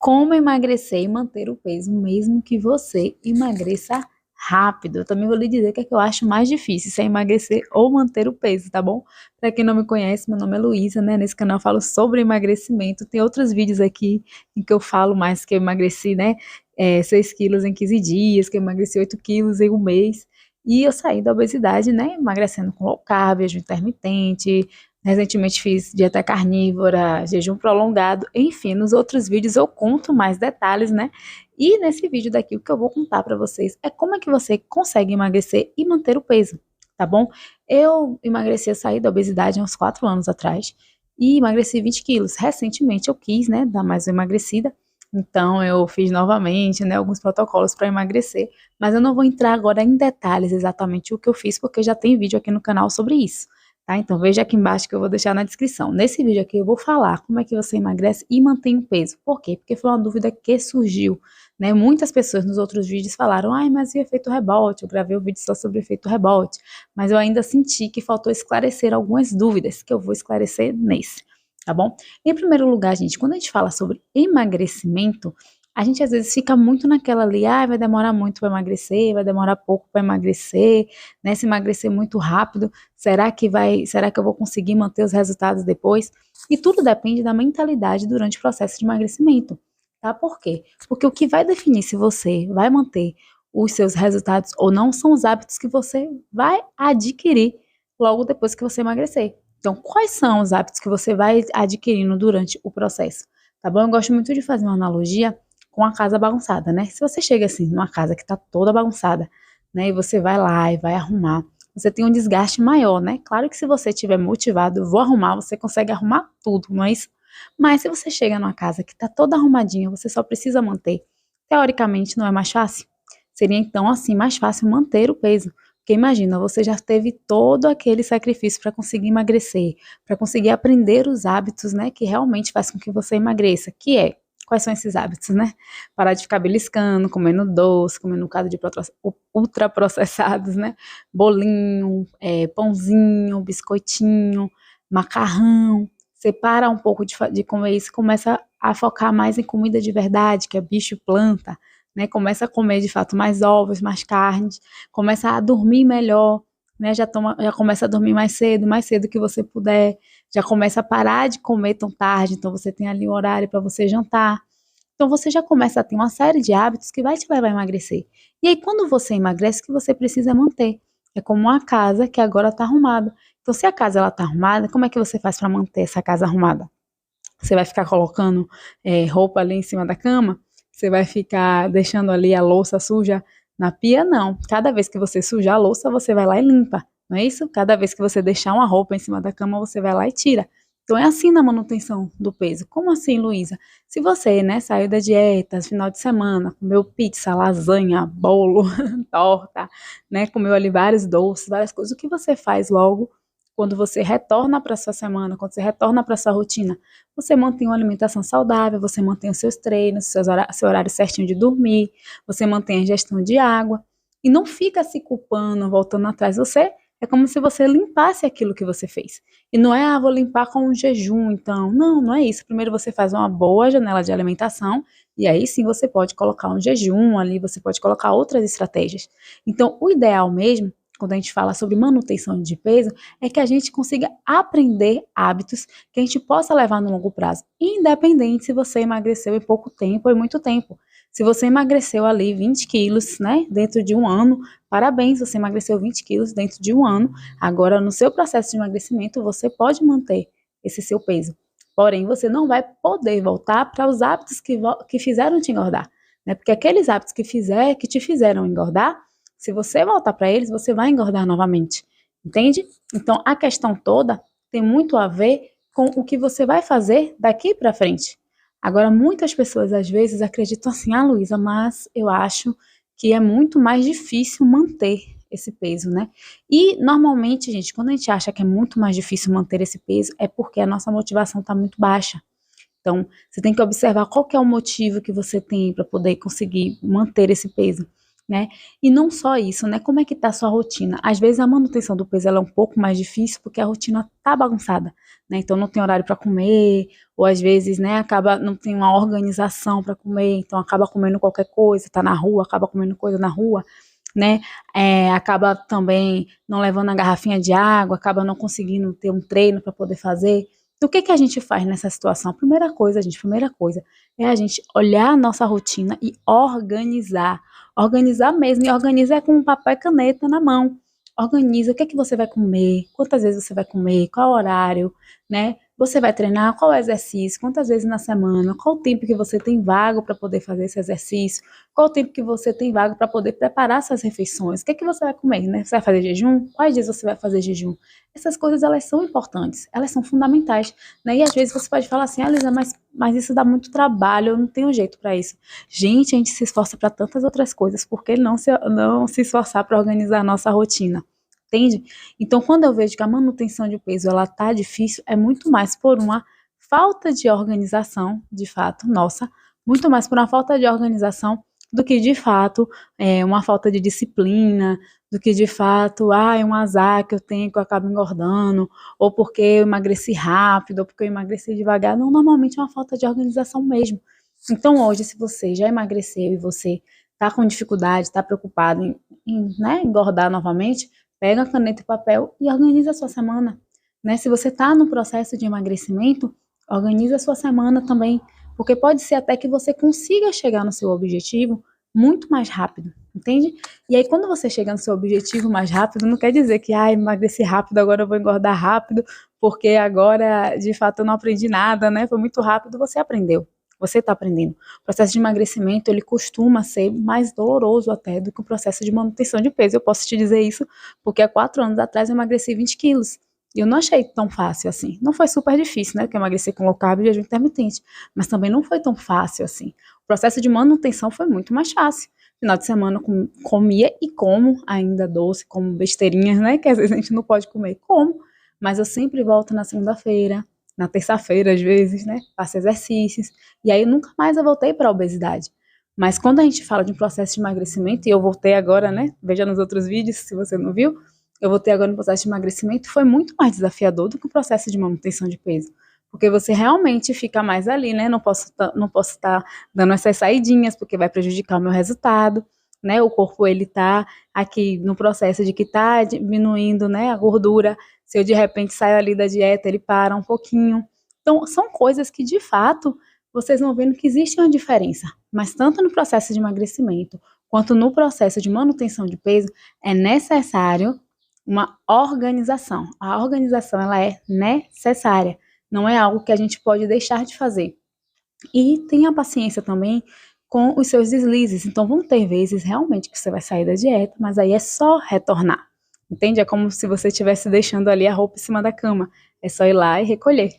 Como emagrecer e manter o peso, mesmo que você emagreça rápido. Eu também vou lhe dizer o que é que eu acho mais difícil, se é emagrecer ou manter o peso, tá bom? Para quem não me conhece, meu nome é Luísa, né? Nesse canal eu falo sobre emagrecimento. Tem outros vídeos aqui em que eu falo mais que eu emagreci, né? 6 quilos em 15 dias, que eu emagreci 8 quilos em um mês. E eu saí da obesidade, né? Emagrecendo com low carb, jejum intermitente. Recentemente fiz dieta carnívora, jejum prolongado, enfim, nos outros vídeos eu conto mais detalhes, né? E nesse vídeo daqui o que eu vou contar para vocês é como é que você consegue emagrecer e manter o peso, tá bom? Eu emagreci, eu saí da obesidade há uns 4 anos atrás e emagreci 20 quilos. Recentemente eu quis, né, dar mais uma emagrecida, então eu fiz novamente, né, alguns protocolos para emagrecer, mas eu não vou entrar agora em detalhes exatamente o que eu fiz, porque já tem vídeo aqui no canal sobre isso. Tá? Então veja aqui embaixo que eu vou deixar na descrição. Nesse vídeo aqui eu vou falar como é que você emagrece e mantém o peso. Por quê? Porque foi uma dúvida que surgiu, né? Muitas pessoas nos outros vídeos falaram, ai, mas e o efeito rebote? Eu gravei um vídeo só sobre o efeito rebote, mas eu ainda senti que faltou esclarecer algumas dúvidas que eu vou esclarecer nesse, tá bom? Em primeiro lugar, gente, quando a gente fala sobre emagrecimento, a gente às vezes fica muito naquela ali, ah, vai demorar muito para emagrecer, vai demorar pouco para emagrecer, né? Se emagrecer muito rápido, será que eu vou conseguir manter os resultados depois? E tudo depende da mentalidade durante o processo de emagrecimento, tá? Por quê? Porque o que vai definir se você vai manter os seus resultados ou não são os hábitos que você vai adquirir logo depois que você emagrecer. Então, quais são os hábitos que você vai adquirindo durante o processo? Tá bom? Eu gosto muito de fazer uma analogia com a casa bagunçada, né? Se você chega assim numa casa que tá toda bagunçada, né, e você vai lá e vai arrumar, você tem um desgaste maior, né? Claro que se você estiver motivado, vou arrumar, você consegue arrumar tudo, não é isso? Mas se você chega numa casa que tá toda arrumadinha, você só precisa manter, teoricamente não é mais fácil? Seria então assim mais fácil manter o peso. Porque imagina, você já teve todo aquele sacrifício para conseguir emagrecer, para conseguir aprender os hábitos, né, que realmente faz com que você emagreça, que é quais são esses hábitos, né? Parar de ficar beliscando, comendo doce, comendo um bocado de ultraprocessados, né? Bolinho, pãozinho, biscoitinho, macarrão. Você para um pouco de comer isso e começa a focar mais em comida de verdade, que é bicho e planta, né? Começa a comer de fato mais ovos, mais carnes, começa a dormir melhor, né? Já começa a dormir mais cedo que você puder, já começa a parar de comer tão tarde, então você tem ali um horário para você jantar. Então você já começa a ter uma série de hábitos que vai te levar a emagrecer. E aí quando você emagrece, o que você precisa manter. É como uma casa que agora está arrumada. Então se a casa ela está arrumada, como é que você faz para manter essa casa arrumada? Você vai ficar colocando roupa ali em cima da cama? Você vai ficar deixando ali a louça suja na pia? Não. Cada vez que você sujar a louça, você vai lá e limpa. Não é isso? Cada vez que você deixar uma roupa em cima da cama, você vai lá e tira. Então é assim na manutenção do peso. Como assim, Luísa? Se você, né, saiu da dieta, final de semana, comeu pizza, lasanha, bolo, torta, né, comeu ali vários doces, várias coisas, o que você faz logo quando você retorna para sua semana, quando você retorna para sua rotina? Você mantém uma alimentação saudável, você mantém os seus treinos, seu horário certinho de dormir, você mantém a ingestão de água e não fica se culpando, voltando atrás. Você é como se você limpasse aquilo que você fez. E não é, vou limpar com um jejum, então. Não, não é isso. Primeiro você faz uma boa janela de alimentação e aí sim você pode colocar um jejum ali, você pode colocar outras estratégias. Então, o ideal mesmo, quando a gente fala sobre manutenção de peso, é que a gente consiga aprender hábitos que a gente possa levar no longo prazo, independente se você emagreceu em pouco tempo ou em muito tempo. Se você emagreceu ali 20 quilos, né, dentro de um ano, parabéns, você emagreceu 20 quilos dentro de um ano. Agora, no seu processo de emagrecimento, você pode manter esse seu peso. Porém, você não vai poder voltar para os hábitos que fizeram te engordar, né? Porque aqueles hábitos que te fizeram engordar, se você voltar para eles, você vai engordar novamente. Entende? Então, a questão toda tem muito a ver com o que você vai fazer daqui para frente. Agora, muitas pessoas às vezes acreditam assim, Luísa, mas eu acho que é muito mais difícil manter esse peso, né? E normalmente, gente, quando a gente acha que é muito mais difícil manter esse peso, é porque a nossa motivação está muito baixa. Então, você tem que observar qual que é o motivo que você tem para poder conseguir manter esse peso, né? E não só isso, né? Como é que tá a sua rotina? Às vezes a manutenção do peso ela é um pouco mais difícil porque a rotina tá bagunçada, né? Então não tem horário para comer, ou às vezes, né, acaba não tem uma organização para comer, então acaba comendo qualquer coisa, tá na rua, acaba comendo coisa na rua, né? Acaba também não levando a garrafinha de água, acaba não conseguindo ter um treino para poder fazer. Então, o que que a gente faz nessa situação? Primeira coisa é a gente olhar a nossa rotina e organizar. Organizar mesmo, e organizar com papel e caneta na mão. Organiza o que é que você vai comer, quantas vezes você vai comer, qual horário, né? Você vai treinar, qual exercício, quantas vezes na semana, qual o tempo que você tem vago para poder fazer esse exercício, qual o tempo que você tem vago para poder preparar suas refeições, o que é que você vai comer, né? Você vai fazer jejum? Quais dias você vai fazer jejum? Essas coisas, elas são importantes, elas são fundamentais, né? E às vezes você pode falar assim, ah, Lisa, mas isso dá muito trabalho, eu não tenho jeito para isso. Gente, a gente se esforça para tantas outras coisas, por que não se esforçar para organizar a nossa rotina? Entende? Então, quando eu vejo que a manutenção de peso ela tá difícil, é muito mais por uma falta de organização, de fato, nossa, muito mais por uma falta de organização do que de fato uma falta de disciplina, do que de fato, é um azar que eu tenho que eu acabo engordando, ou porque eu emagreci rápido, ou porque eu emagreci devagar. Não, normalmente é uma falta de organização mesmo. Então, hoje, se você já emagreceu e você está com dificuldade, está preocupado né, engordar novamente, pega a caneta e papel e organiza a sua semana. Né? Se você está no processo de emagrecimento, organiza a sua semana também, porque pode ser até que você consiga chegar no seu objetivo muito mais rápido, entende? E aí, quando você chega no seu objetivo mais rápido, não quer dizer que, emagreci rápido, agora eu vou engordar rápido, porque agora, de fato, eu não aprendi nada, né? Foi muito rápido, você aprendeu. Você está aprendendo. O processo de emagrecimento, ele costuma ser mais doloroso até do que o processo de manutenção de peso. Eu posso te dizer isso porque há 4 anos atrás eu emagreci 20 quilos. E eu não achei tão fácil assim. Não foi super difícil, né? Porque eu emagreci com low carb e jejum intermitente. Mas também não foi tão fácil assim. O processo de manutenção foi muito mais fácil. Final de semana eu comia e como ainda doce, como besteirinhas, né? Que às vezes a gente não pode comer. Como. Mas eu sempre volto na segunda-feira, na terça-feira, às vezes, né? Faço exercícios. E aí nunca mais eu voltei para a obesidade. Mas quando a gente fala de um processo de emagrecimento, e eu voltei agora, né? Veja nos outros vídeos, se você não viu, eu voltei agora no processo de emagrecimento, foi muito mais desafiador do que o processo de manutenção de peso. Porque você realmente fica mais ali, né? Não posso estar dando essas saidinhas, porque vai prejudicar o meu resultado, né? O corpo, ele tá aqui no processo de que tá diminuindo, né, a gordura. Se eu de repente saio ali da dieta, ele para um pouquinho. Então, são coisas que de fato vocês vão vendo que existe uma diferença. Mas tanto no processo de emagrecimento quanto no processo de manutenção de peso, é necessário uma organização. A organização, ela é necessária. Não é algo que a gente pode deixar de fazer. E tenha paciência também com os seus deslizes. Então, vão ter vezes realmente que você vai sair da dieta, mas aí é só retornar. Entende? É como se você estivesse deixando ali a roupa em cima da cama. É só ir lá e recolher.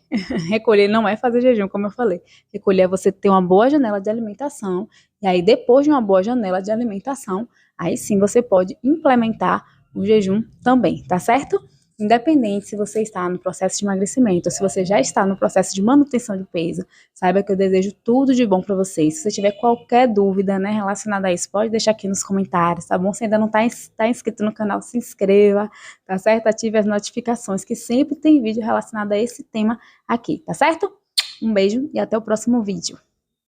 Recolher não é fazer jejum, como eu falei. Recolher é você ter uma boa janela de alimentação. E aí, depois de uma boa janela de alimentação, aí sim você pode implementar o jejum também, tá certo? Independente se você está no processo de emagrecimento ou se você já está no processo de manutenção de peso, saiba que eu desejo tudo de bom para vocês. Se você tiver qualquer dúvida, né, relacionada a isso, pode deixar aqui nos comentários, tá bom? Se ainda não está inscrito no canal, se inscreva, tá certo? Ative as notificações, que sempre tem vídeo relacionado a esse tema aqui, tá certo? Um beijo e até o próximo vídeo.